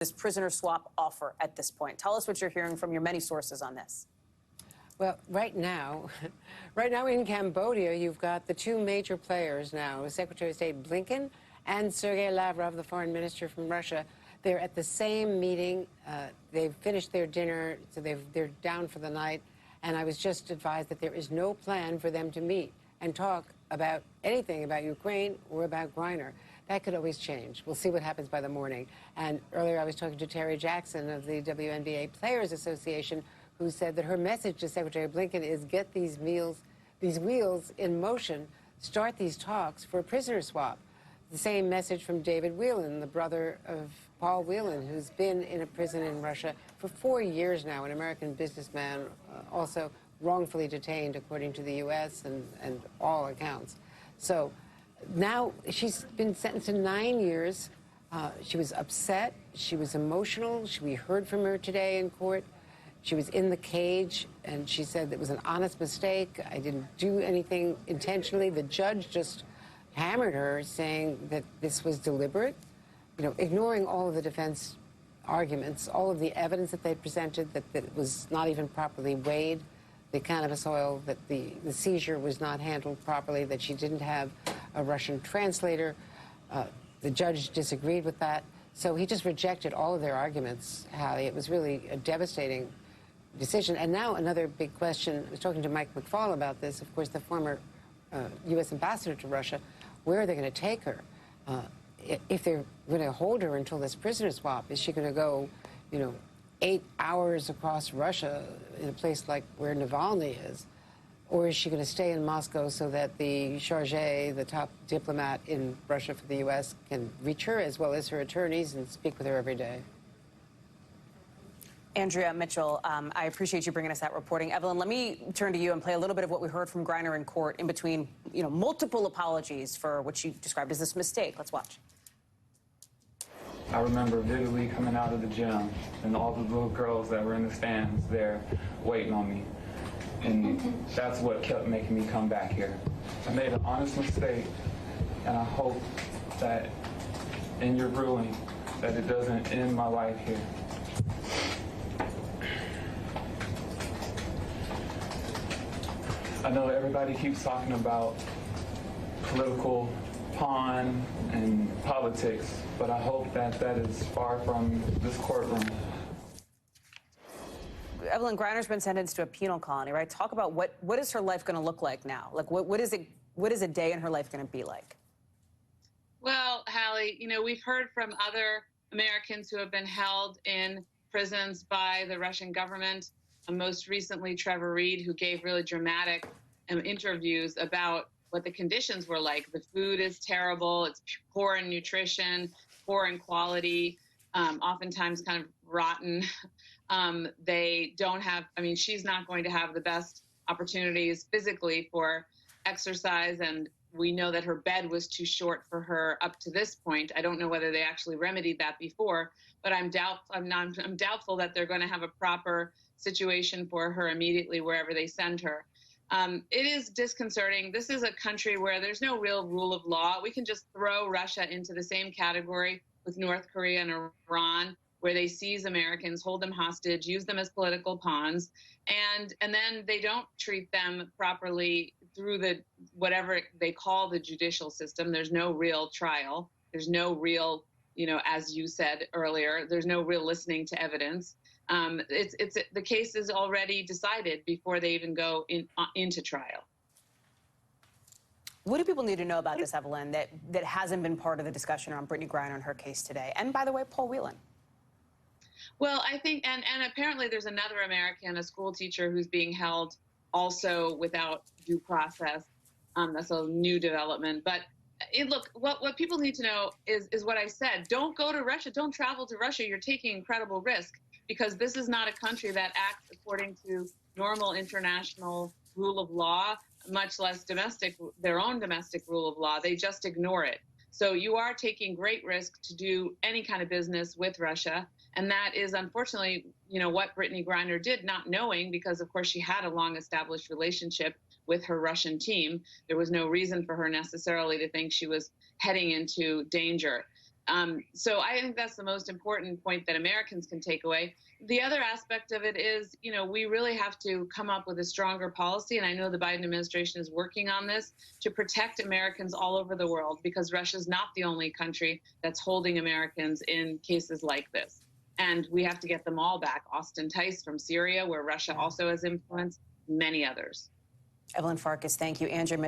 this prisoner swap offer at this point? Tell us what you're hearing from your many sources on this. Well, right now in Cambodia, you've got the two major players now, Secretary of State Blinken and Sergei Lavrov, the foreign minister from Russia. They're at the same meeting. They've finished their dinner, so they're down for the night. And I was just advised that there is no plan for them to meet and talk about anything about Ukraine or about Griner. That could always change. We'll see what happens by the morning. And earlier I was talking to Terry Jackson of the WNBA Players Association, who said that her message to Secretary Blinken is get these wheels in motion, start these talks for a prisoner swap. The same message from David Whelan, the brother of Paul Whelan, who's been in a prison in Russia for 4 years now, an American businessman, also wrongfully detained, according to the U.S. and all accounts. So now she's been sentenced to 9 years. She was upset. She was emotional. We heard from her today in court. She was in the cage, and she said it was an honest mistake. I didn't do anything intentionally. The judge just hammered her, saying that this was deliberate, ignoring all of the defense arguments, all of the evidence that they presented, that it was not even properly weighed, the cannabis oil, that the seizure was not handled properly, that she didn't have a Russian translator. The judge disagreed with that. So he just rejected all of their arguments, Hallie. It was really a devastating decision. And now another big question. I was talking to Mike McFaul about this, of course, the former U.S. ambassador to Russia. Where are they going to take her? If they're going to hold her until this prisoner swap, is she going to go, 8 hours across Russia in a place like where Navalny is? Or is she going to stay in Moscow so that the chargé, the top diplomat in Russia for the U.S., can reach her as well as her attorneys and speak with her every day? Andrea Mitchell, I appreciate you bringing us that reporting. Evelyn, let me turn to you and play a little bit of what we heard from Griner in court in between, multiple apologies for what she described as this mistake. Let's watch. I remember vividly coming out of the gym and all the little girls that were in the stands there waiting on me. And that's what kept making me come back here. I made an honest mistake, and I hope that in your ruling that it doesn't end my life here. I know everybody keeps talking about political pawn and politics, but I hope that that is far from this courtroom. Evelyn, Griner's been sentenced to a penal colony, right? Talk about what is her life going to look like now? Like, what is a day in her life going to be like? Well, Hallie, we've heard from other Americans who have been held in prisons by the Russian government. Most recently, Trevor Reed, who gave really dramatic interviews about what the conditions were like. The food is terrible. It's poor in nutrition, poor in quality, oftentimes kind of rotten. They don't have, she's not going to have the best opportunities physically for exercise, and we know that her bed was too short for her up to this point. I don't know whether they actually remedied that before, but I'm doubtful that they're going to have a proper situation for her immediately wherever they send her. It is disconcerting. This is a country where there's no real rule of law. We can just throw Russia into the same category with North Korea and Iran, where they seize Americans, hold them hostage, use them as political pawns, and then they don't treat them properly through the whatever they call the judicial system. There's no real trial. There's no real, as you said earlier, there's no real listening to evidence. The case is already decided before they even go into trial. What do people need to know about this, Evelyn, that hasn't been part of the discussion around Brittney Griner and her case today? And by the way, Paul Whelan. Well, I think, and apparently there's another American, a school teacher, who's being held also without due process. That's a new development. But look, what people need to know is what I said. Don't go to Russia. Don't travel to Russia. You're taking incredible risk, because this is not a country that acts according to normal international rule of law, much less their own domestic rule of law. They just ignore it. So you are taking great risk to do any kind of business with Russia. And that is, unfortunately, what Brittney Griner did, not knowing, because, of course, she had a long-established relationship with her Russian team. There was no reason for her necessarily to think she was heading into danger. So I think that's the most important point that Americans can take away. The other aspect of it is, you know, we really have to come up with a stronger policy, and I know the Biden administration is working on this, to protect Americans all over the world, because Russia's not the only country that's holding Americans in cases like this. And we have to get them all back. Austin Tice from Syria, where Russia also has influence, many others. Evelyn Farkas, thank you. Andrea.